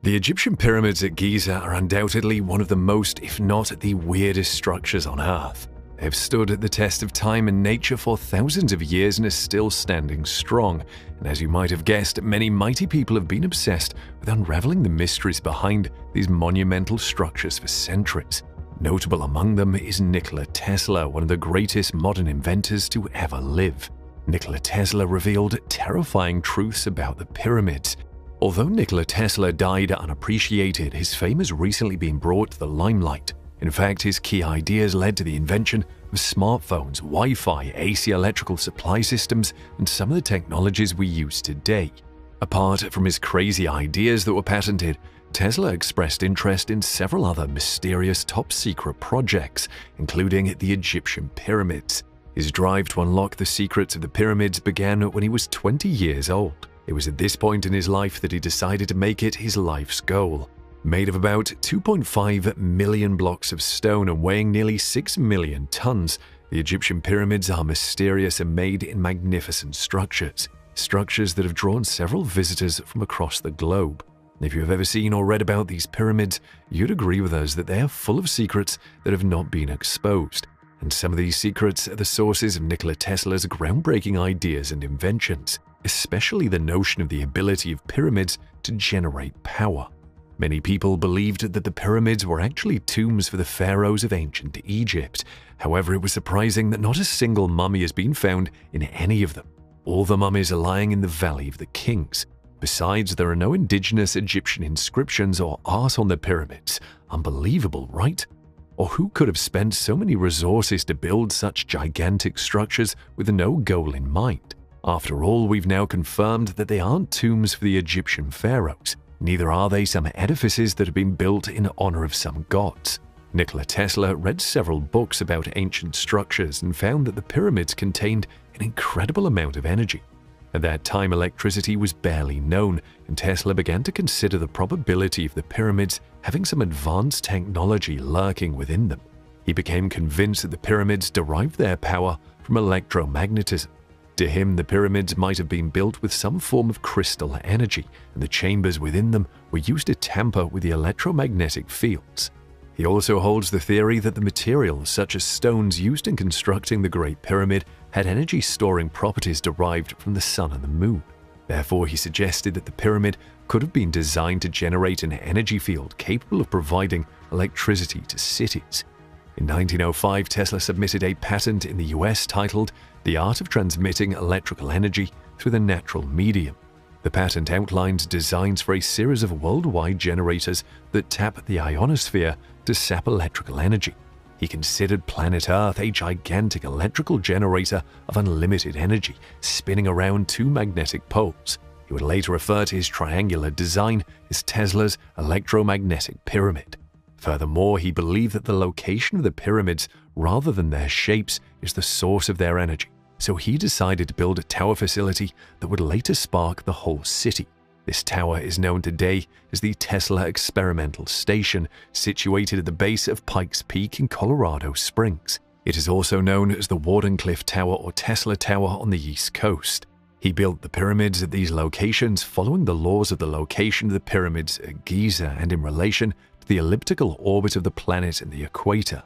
The Egyptian pyramids at Giza are undoubtedly one of the most, if not the weirdest structures on Earth. They have stood the test of time and nature for thousands of years and are still standing strong. And as you might have guessed, many mighty people have been obsessed with unraveling the mysteries behind these monumental structures for centuries. Notable among them is Nikola Tesla, one of the greatest modern inventors to ever live. Nikola Tesla revealed terrifying truths about the pyramids. Although Nikola Tesla died unappreciated, his fame has recently been brought to the limelight. In fact, his key ideas led to the invention of smartphones, Wi-Fi, AC electrical supply systems, and some of the technologies we use today. Apart from his crazy ideas that were patented, Tesla expressed interest in several other mysterious top-secret projects, including the Egyptian pyramids. His drive to unlock the secrets of the pyramids began when he was 20 years old. It was at this point in his life that he decided to make it his life's goal. Made of about 2.5 million blocks of stone and weighing nearly 6 million tons, the Egyptian pyramids are mysterious and made in magnificent structures that have drawn several visitors from across the globe. If you have ever seen or read about these pyramids, you'd agree with us that they are full of secrets that have not been exposed. And some of these secrets are the sources of Nikola Tesla's groundbreaking ideas and inventions, especially the notion of the ability of pyramids to generate power. Many people believed that the pyramids were actually tombs for the pharaohs of ancient Egypt. However, it was surprising that not a single mummy has been found in any of them. All the mummies are lying in the Valley of the Kings. Besides, there are no indigenous Egyptian inscriptions or art on the pyramids. Unbelievable, right? Or who could have spent so many resources to build such gigantic structures with no goal in mind? After all, we've now confirmed that they aren't tombs for the Egyptian pharaohs. Neither are they some edifices that have been built in honor of some gods. Nikola Tesla read several books about ancient structures and found that the pyramids contained an incredible amount of energy. At that time, electricity was barely known, and Tesla began to consider the probability of the pyramids having some advanced technology lurking within them. He became convinced that the pyramids derived their power from electromagnetism. To him, the pyramids might have been built with some form of crystal energy, and the chambers within them were used to tamper with the electromagnetic fields. He also holds the theory that the materials, such as stones used in constructing the Great Pyramid, had energy-storing properties derived from the sun and the moon. Therefore, he suggested that the pyramid could have been designed to generate an energy field capable of providing electricity to cities. In 1905, Tesla submitted a patent in the US titled "The Art of Transmitting Electrical Energy Through the Natural Medium." The patent outlines designs for a series of worldwide generators that tap the ionosphere to sap electrical energy. He considered planet Earth a gigantic electrical generator of unlimited energy, spinning around two magnetic poles. He would later refer to his triangular design as Tesla's electromagnetic pyramid. Furthermore, he believed that the location of the pyramids, rather than their shapes, is the source of their energy. So he decided to build a tower facility that would later spark the whole city. This tower is known today as the Tesla Experimental Station, situated at the base of Pikes Peak in Colorado Springs. It is also known as the Wardenclyffe Tower or Tesla Tower on the East Coast. He built the pyramids at these locations following the laws of the location of the pyramids at Giza and in relation to the elliptical orbit of the planet and the equator.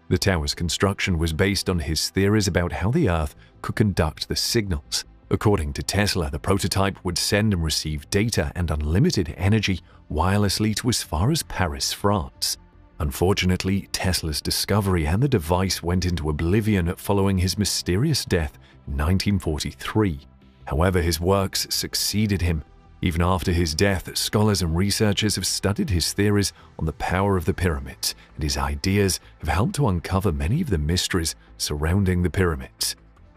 The tower's construction was based on his theories about how the Earth could conduct the signals. According to Tesla, the prototype would send and receive data and unlimited energy wirelessly to as far as Paris, France. Unfortunately, Tesla's discovery and the device went into oblivion following his mysterious death in 1943. However, his works succeeded him. Even after his death, scholars and researchers have studied his theories on the power of the pyramids, and his ideas have helped to uncover many of the mysteries surrounding the pyramids.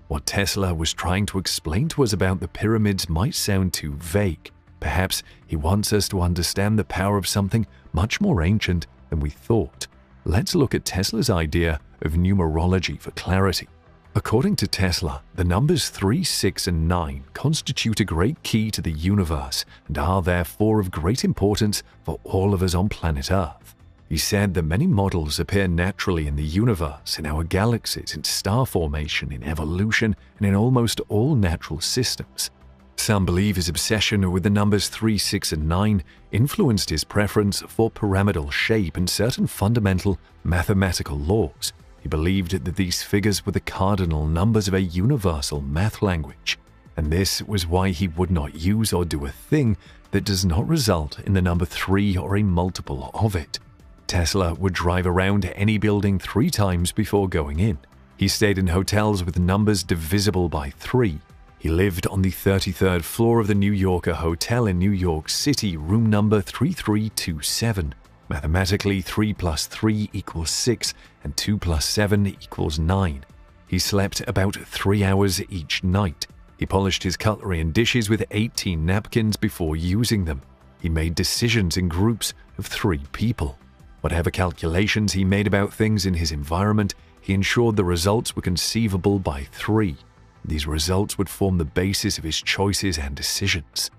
What Tesla was trying to explain to us about the pyramids might sound too vague. Perhaps he wants us to understand the power of something much more ancient than we thought. Let's look at Tesla's idea of numerology for clarity. According to Tesla, the numbers 3, 6, and 9 constitute a great key to the universe and are therefore of great importance for all of us on planet Earth. He said that many models appear naturally in the universe, in our galaxies, in star formation, in evolution, and in almost all natural systems. Some believe his obsession with the numbers 3, 6, and 9 influenced his preference for pyramidal shape and certain fundamental mathematical laws. He believed that these figures were the cardinal numbers of a universal math language, and this was why he would not use or do a thing that does not result in the number 3 or a multiple of it. Tesla would drive around any building 3 times before going in. He stayed in hotels with numbers divisible by 3. He lived on the 33rd floor of the New Yorker Hotel in New York City, room number 3327. Mathematically, 3 plus 3 equals 6, and 2 plus 7 equals 9. He slept about 3 hours each night. He polished his cutlery and dishes with 18 napkins before using them. He made decisions in groups of 3 people. Whatever calculations he made about things in his environment, he ensured the results were conceivable by 3. These results would form the basis of his choices and decisions.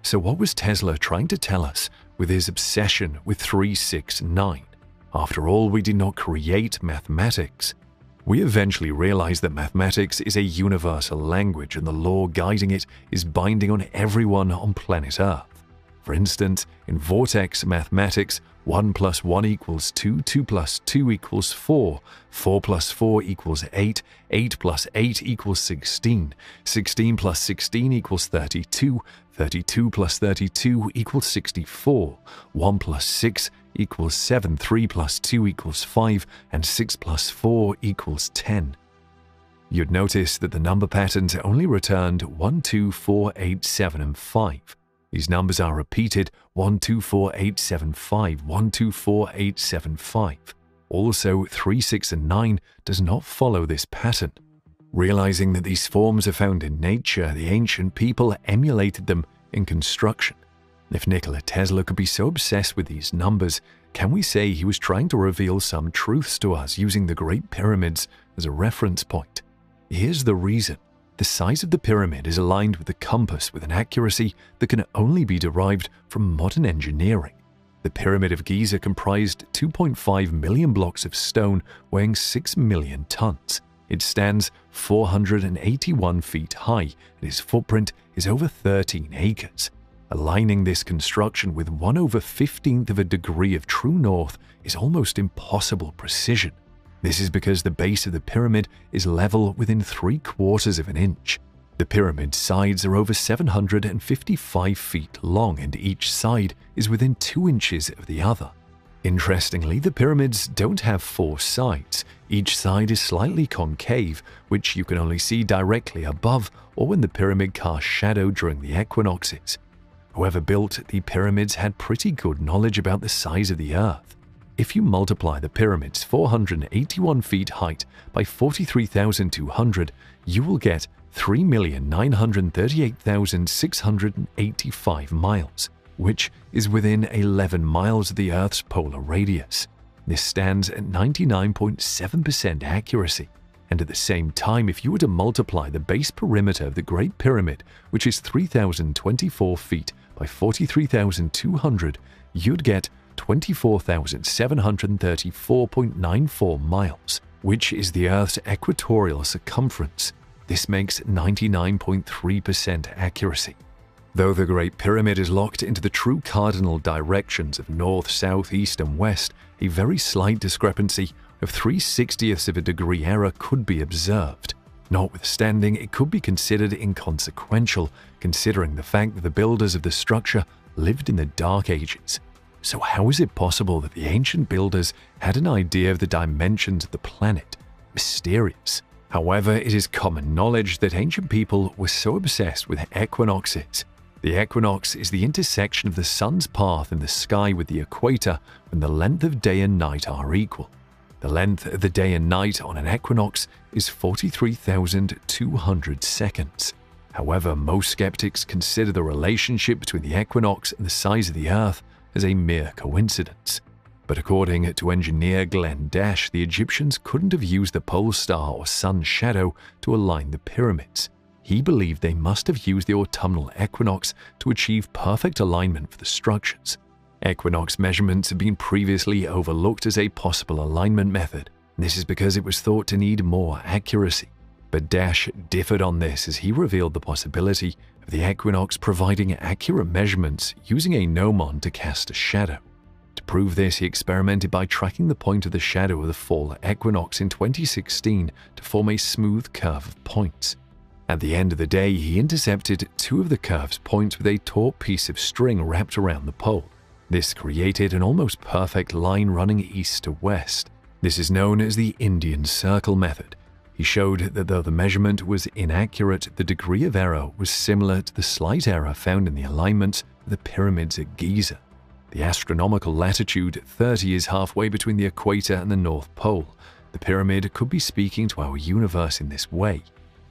So what was Tesla trying to tell us with his obsession with 3, 6, 9? After all, we did not create mathematics. We eventually realized that mathematics is a universal language and the law guiding it is binding on everyone on planet Earth. For instance, in vortex mathematics, 1 plus 1 equals 2, 2 plus 2 equals 4, 4 plus 4 equals 8, 8 plus 8 equals 16, 16 plus 16 equals 32, 32 plus 32 equals 64, 1 plus 6 equals 7, 3 plus 2 equals 5, and 6 plus 4 equals 10. You'd notice that the number patterns only returned 1, 2, 4, 8, 7, and 5. These numbers are repeated 1, 2, 4, 8, 7, 5, 1, 2, 4, 8, 7, 5. Also, 3, 6, and 9 does not follow this pattern. Realizing that these forms are found in nature, the ancient people emulated them in construction. If Nikola Tesla could be so obsessed with these numbers, can we say he was trying to reveal some truths to us using the Great Pyramids as a reference point? Here's the reason. The size of the pyramid is aligned with the compass with an accuracy that can only be derived from modern engineering. The Pyramid of Giza comprised 2.5 million blocks of stone weighing 6 million tons. It stands 481 feet high, and its footprint is over 13 acres. Aligning this construction with 1/15th of a degree of true north is almost impossible precision. This is because the base of the pyramid is level within 3/4 of an inch. The pyramid's sides are over 755 feet long, and each side is within 2 inches of the other. Interestingly, the pyramids don't have 4 sides. Each side is slightly concave, which you can only see directly above or when the pyramid casts shadow during the equinoxes. Whoever built the pyramids had pretty good knowledge about the size of the Earth. If you multiply the pyramid's 481 feet height by 43,200, you will get 3,938,685 miles, which is within 11 miles of the Earth's polar radius. This stands at 99.7% accuracy. And at the same time, if you were to multiply the base perimeter of the Great Pyramid, which is 3,024 feet by 43,200, you'd get 24,734.94 miles, which is the Earth's equatorial circumference. This makes 99.3% accuracy. Though the Great Pyramid is locked into the true cardinal directions of north, south, east, and west, a very slight discrepancy of 3/60ths of a degree error could be observed. Notwithstanding, it could be considered inconsequential, considering the fact that the builders of the structure lived in the Dark Ages. So how is it possible that the ancient builders had an idea of the dimensions of the planet? Mysterious. However, it is common knowledge that ancient people were so obsessed with equinoxes. The equinox is the intersection of the sun's path in the sky with the equator when the length of day and night are equal. The length of the day and night on an equinox is 43,200 seconds. However, most skeptics consider the relationship between the equinox and the size of the Earth as a mere coincidence. But according to engineer Glenn Dash, the Egyptians couldn't have used the pole star or sun shadow to align the pyramids. He believed they must have used the autumnal equinox to achieve perfect alignment for the structures. Equinox measurements have been previously overlooked as a possible alignment method. This is because it was thought to need more accuracy. But Dash differed on this as he revealed the possibility of the equinox, providing accurate measurements using a gnomon to cast a shadow. To prove this, he experimented by tracking the point of the shadow of the fall equinox in 2016 to form a smooth curve of points. At the end of the day, he intercepted two of the curve's points with a taut piece of string wrapped around the pole. This created an almost perfect line running east to west. This is known as the Indian circle method. He showed that though the measurement was inaccurate, the degree of error was similar to the slight error found in the alignments of the pyramids at Giza. The astronomical latitude, 30, is halfway between the equator and the North Pole. The pyramid could be speaking to our universe in this way.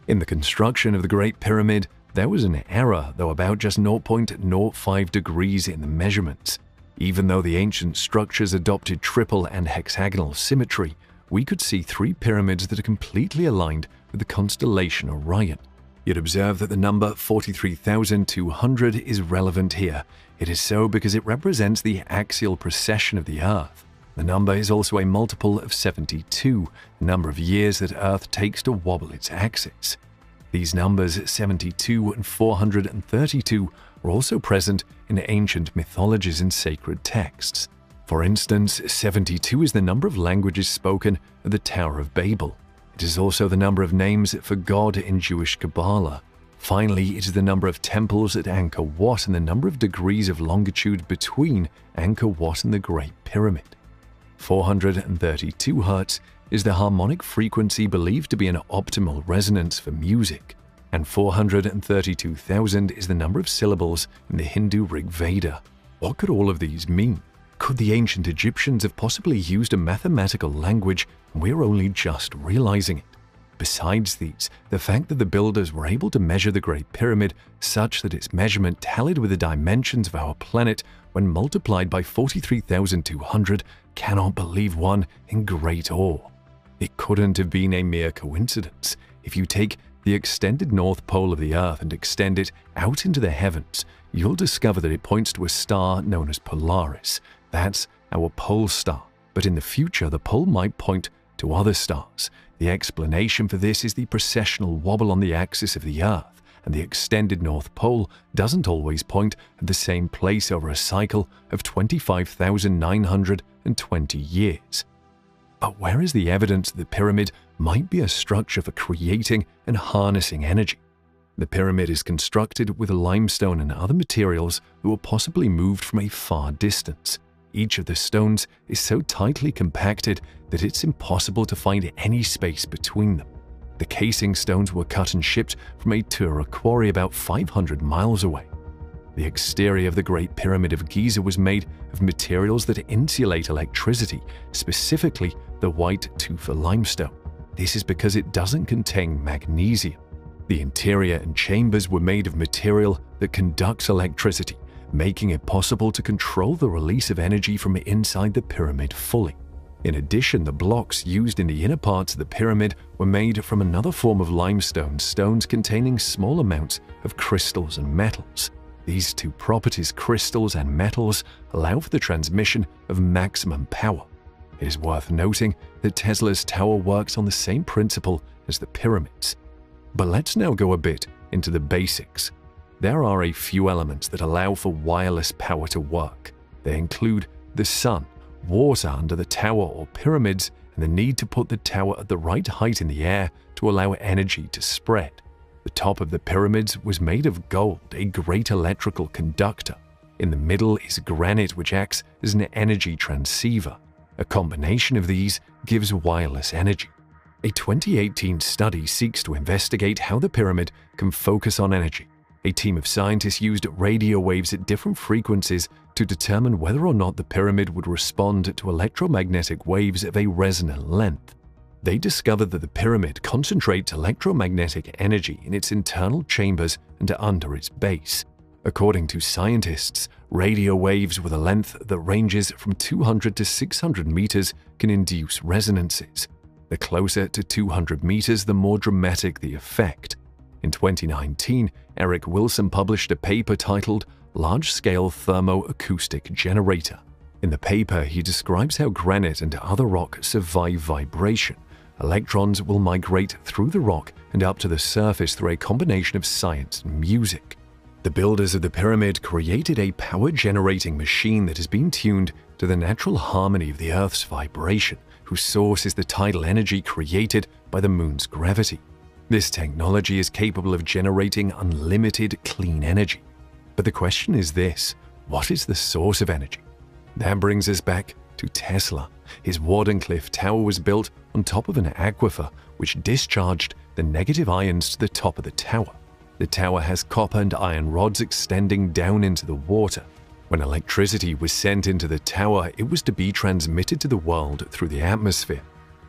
In the construction of the Great Pyramid, there was an error, though about just 0.05 degrees in the measurements. Even though the ancient structures adopted triple and hexagonal symmetry, we could see three pyramids that are completely aligned with the constellation Orion. You'd observe that the number 43,200 is relevant here. It is so because it represents the axial precession of the Earth. The number is also a multiple of 72, the number of years that Earth takes to wobble its axis. These numbers, 72 and 432, are also present in ancient mythologies and sacred texts. For instance, 72 is the number of languages spoken at the Tower of Babel. It is also the number of names for God in Jewish Kabbalah. Finally, it is the number of temples at Angkor Wat and the number of degrees of longitude between Angkor Wat and the Great Pyramid. 432 Hz is the harmonic frequency believed to be an optimal resonance for music, and 432,000 is the number of syllables in the Hindu Rig Veda. What could all of these mean? Could the ancient Egyptians have possibly used a mathematical language and we're only just realizing it? Besides these, the fact that the builders were able to measure the Great Pyramid such that its measurement tallied with the dimensions of our planet when multiplied by 43,200 cannot believe one in great awe. It couldn't have been a mere coincidence. If you take the extended North Pole of the Earth and extend it out into the heavens, you'll discover that it points to a star known as Polaris. That's our pole star, but in the future the pole might point to other stars. The explanation for this is the precessional wobble on the axis of the Earth, and the extended North Pole doesn't always point at the same place over a cycle of 25,920 years. But where is the evidence that the pyramid might be a structure for creating and harnessing energy? The pyramid is constructed with limestone and other materials that were possibly moved from a far distance. Each of the stones is so tightly compacted that it's impossible to find any space between them. The casing stones were cut and shipped from a Tura quarry about 500 miles away. The exterior of the Great Pyramid of Giza was made of materials that insulate electricity, specifically the white tufa limestone. This is because it doesn't contain magnesium. The interior and chambers were made of material that conducts electricity, making it possible to control the release of energy from inside the pyramid fully. In addition, the blocks used in the inner parts of the pyramid were made from another form of limestone stones containing small amounts of crystals and metals. These two properties, crystals and metals, allow for the transmission of maximum power. It is worth noting that Tesla's tower works on the same principle as the pyramids. But let's now go a bit into the basics. There are a few elements that allow for wireless power to work. They include the sun, water under the tower or pyramids, and the need to put the tower at the right height in the air to allow energy to spread. The top of the pyramids was made of gold, a great electrical conductor. In the middle is granite, which acts as an energy transceiver. A combination of these gives wireless energy. A 2018 study seeks to investigate how the pyramid can focus on energy. A team of scientists used radio waves at different frequencies to determine whether or not the pyramid would respond to electromagnetic waves of a resonant length. They discovered that the pyramid concentrates electromagnetic energy in its internal chambers and under its base. According to scientists, radio waves with a length that ranges from 200 to 600 meters can induce resonances. The closer to 200 meters, the more dramatic the effect. In 2019, Eric Wilson published a paper titled Large-Scale Thermoacoustic Generator. In the paper, he describes how granite and other rock survive vibration. Electrons will migrate through the rock and up to the surface through a combination of science and music. The builders of the pyramid created a power-generating machine that has been tuned to the natural harmony of the Earth's vibration, whose source is the tidal energy created by the moon's gravity. This technology is capable of generating unlimited clean energy. But the question is this: what is the source of energy? That brings us back to Tesla. His Wardenclyffe Tower was built on top of an aquifer which discharged the negative ions to the top of the tower. The tower has copper and iron rods extending down into the water. When electricity was sent into the tower, it was to be transmitted to the world through the atmosphere.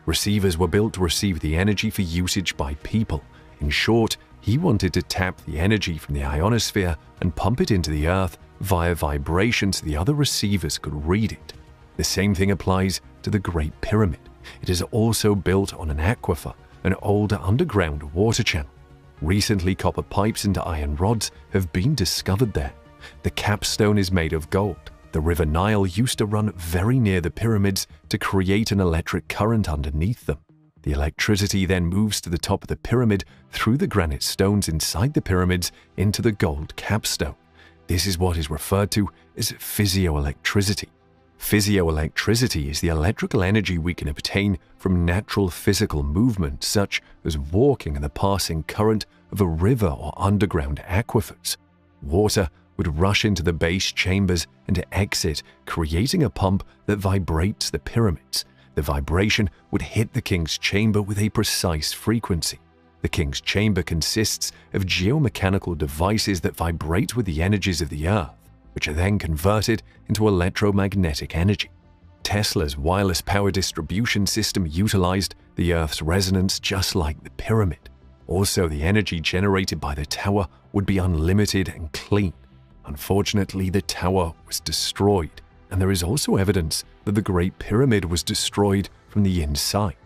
Receivers were built to receive the energy for usage by people. In short, he wanted to tap the energy from the ionosphere and pump it into the Earth via vibration so the other receivers could read it. The same thing applies to the Great Pyramid. It is also built on an aquifer, an old underground water channel. Recently, copper pipes and iron rods have been discovered there. The capstone is made of gold. The River Nile used to run very near the pyramids to create an electric current underneath them. The electricity then moves to the top of the pyramid through the granite stones inside the pyramids into the gold capstone. This is what is referred to as physioelectricity. Physioelectricity is the electrical energy we can obtain from natural physical movement, such as walking in the passing current of a river or underground aquifers. Water would rush into the base chambers and exit, creating a pump that vibrates the pyramids. The vibration would hit the king's chamber with a precise frequency. The king's chamber consists of geomechanical devices that vibrate with the energies of the earth, which are then converted into electromagnetic energy. Tesla's wireless power distribution system utilized the Earth's resonance just like the pyramid. Also, the energy generated by the tower would be unlimited and clean. Unfortunately, the tower was destroyed, and there is also evidence that the Great Pyramid was destroyed from the inside.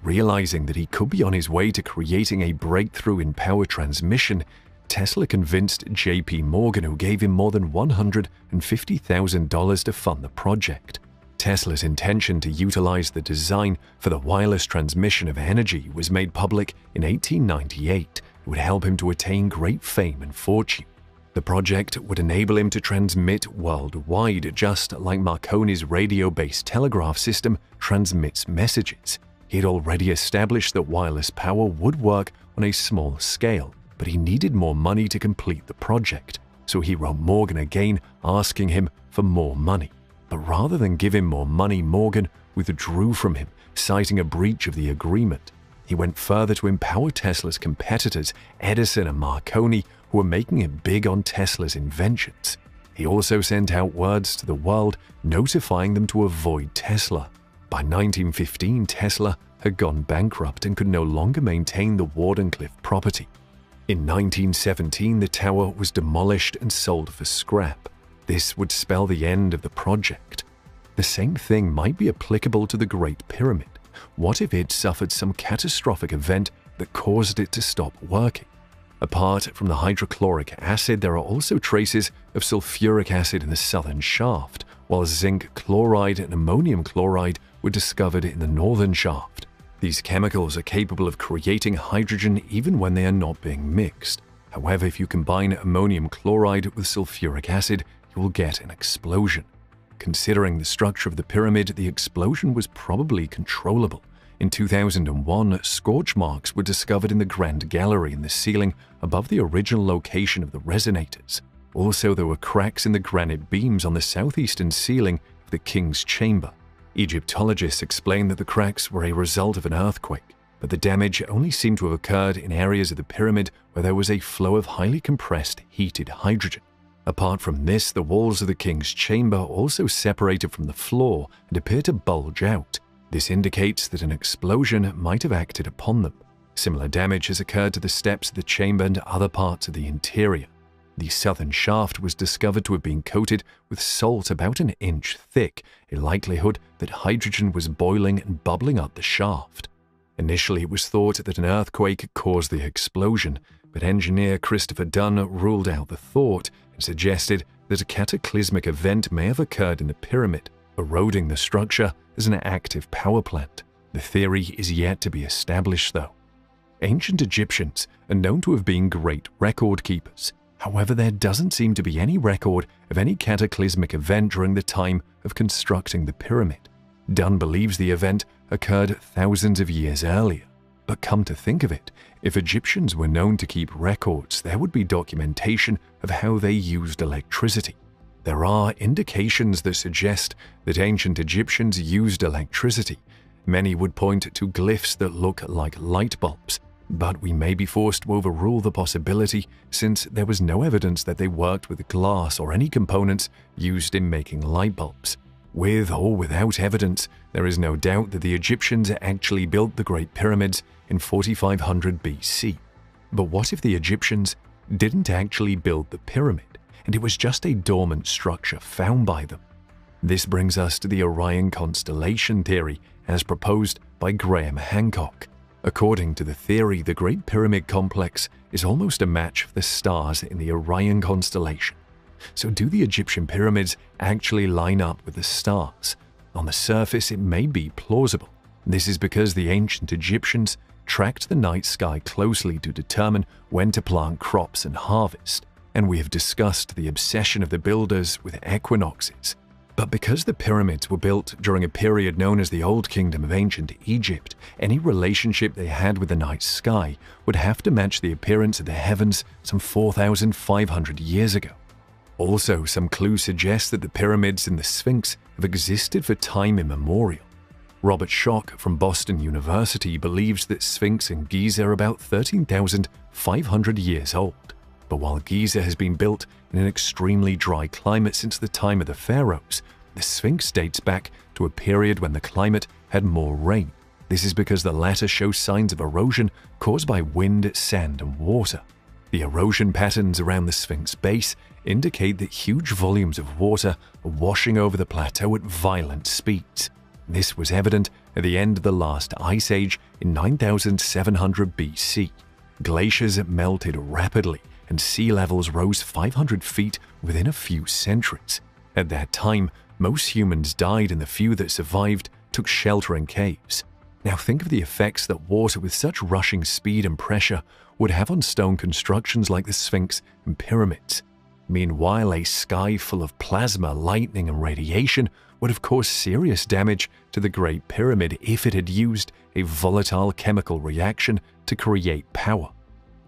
Realizing that he could be on his way to creating a breakthrough in power transmission, Tesla convinced J.P. Morgan, who gave him more than $150,000 to fund the project. Tesla's intention to utilize the design for the wireless transmission of energy was made public in 1898. It would help him to attain great fame and fortune. The project would enable him to transmit worldwide, just like Marconi's radio-based telegraph system transmits messages. He had already established that wireless power would work on a small scale, but he needed more money to complete the project, so he wrote Morgan again asking him for more money. But rather than give him more money, Morgan withdrew from him, citing a breach of the agreement. He went further to empower Tesla's competitors, Edison and Marconi, who were making it big on Tesla's inventions. He also sent out words to the world, notifying them to avoid Tesla. By 1915, Tesla had gone bankrupt and could no longer maintain the Wardenclyffe property. In 1917, the tower was demolished and sold for scrap. This would spell the end of the project. The same thing might be applicable to the Great Pyramid. What if it suffered some catastrophic event that caused it to stop working? Apart from the hydrochloric acid, there are also traces of sulfuric acid in the southern shaft, while zinc chloride and ammonium chloride were discovered in the northern shaft. These chemicals are capable of creating hydrogen even when they are not being mixed. However, if you combine ammonium chloride with sulfuric acid, you will get an explosion. Considering the structure of the pyramid, the explosion was probably controllable. In 2001, scorch marks were discovered in the Grand Gallery in the ceiling above the original location of the resonators. Also, there were cracks in the granite beams on the southeastern ceiling of the king's chamber. Egyptologists explained that the cracks were a result of an earthquake, but the damage only seemed to have occurred in areas of the pyramid where there was a flow of highly compressed, heated hydrogen. Apart from this, the walls of the king's chamber also separated from the floor and appear to bulge out. This indicates that an explosion might have acted upon them. Similar damage has occurred to the steps of the chamber and other parts of the interior. The southern shaft was discovered to have been coated with salt about an inch thick, a likelihood that hydrogen was boiling and bubbling up the shaft. Initially, it was thought that an earthquake caused the explosion, but engineer Christopher Dunn ruled out the thought and suggested that a cataclysmic event may have occurred in the pyramid, eroding the structure as an active power plant. The theory is yet to be established, though. Ancient Egyptians are known to have been great record keepers. However, there doesn't seem to be any record of any cataclysmic event during the time of constructing the pyramid. Dunn believes the event occurred thousands of years earlier. But come to think of it, if Egyptians were known to keep records, there would be documentation of how they used electricity. There are indications that suggest that ancient Egyptians used electricity. Many would point to glyphs that look like light bulbs, but we may be forced to overrule the possibility since there was no evidence that they worked with glass or any components used in making light bulbs. With or without evidence, there is no doubt that the Egyptians actually built the Great Pyramids in 4500 BC. But what if the Egyptians didn't actually build the pyramid, and it was just a dormant structure found by them? This brings us to the Orion constellation theory, as proposed by Graham Hancock. According to the theory, the Great Pyramid complex is almost a match for the stars in the Orion constellation. So do the Egyptian pyramids actually line up with the stars? On the surface, it may be plausible. This is because the ancient Egyptians tracked the night sky closely to determine when to plant crops and harvest, and we have discussed the obsession of the builders with equinoxes. But because the pyramids were built during a period known as the Old Kingdom of Ancient Egypt, any relationship they had with the night sky would have to match the appearance of the heavens some 4,500 years ago. Also, some clues suggest that the pyramids and the Sphinx have existed for time immemorial. Robert Schoch from Boston University believes that Sphinx and Giza are about 13,500 years old. But while Giza has been built in an extremely dry climate since the time of the pharaohs, the Sphinx dates back to a period when the climate had more rain. This is because the latter shows signs of erosion caused by wind, sand, and water. The erosion patterns around the Sphinx base indicate that huge volumes of water are washing over the plateau at violent speeds. This was evident at the end of the last ice age in 9700 BC. Glaciers melted rapidly and sea levels rose 500 feet within a few centuries. At that time, most humans died and the few that survived took shelter in caves. Now think of the effects that water with such rushing speed and pressure would have on stone constructions like the Sphinx and pyramids. Meanwhile, a sky full of plasma, lightning, and radiation would have caused serious damage to the Great Pyramid if it had used a volatile chemical reaction to create power.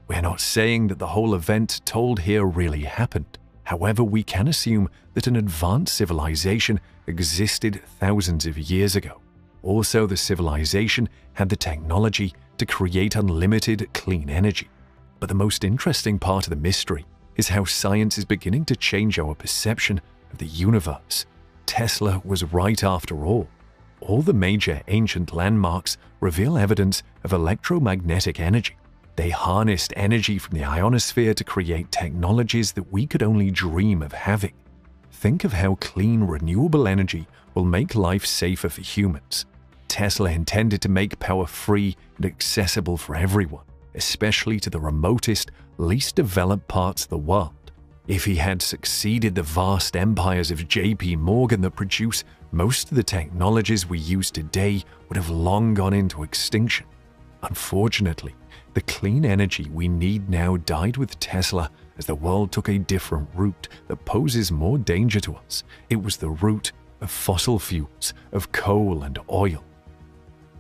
We're not saying that the whole event told here really happened. However, we can assume that an advanced civilization existed thousands of years ago. Also, the civilization had the technology to create unlimited clean energy. But the most interesting part of the mystery is how science is beginning to change our perception of the universe. Tesla was right after all. All the major ancient landmarks reveal evidence of electromagnetic energy. They harnessed energy from the ionosphere to create technologies that we could only dream of having. Think of how clean, renewable energy will make life safer for humans. Tesla intended to make power free and accessible for everyone, especially to the remotest, least developed parts of the world. If he had succeeded, the vast empires of J.P. Morgan that produce most of the technologies we use today would have long gone into extinction. Unfortunately, the clean energy we need now died with Tesla as the world took a different route that poses more danger to us. It was the route of fossil fuels, of coal and oil.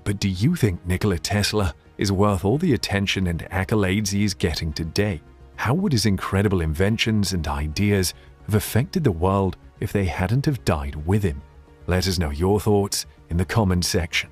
But do you think Nikola Tesla is worth all the attention and accolades he is getting today? How would his incredible inventions and ideas have affected the world if they hadn't have died with him? Let us know your thoughts in the comment section.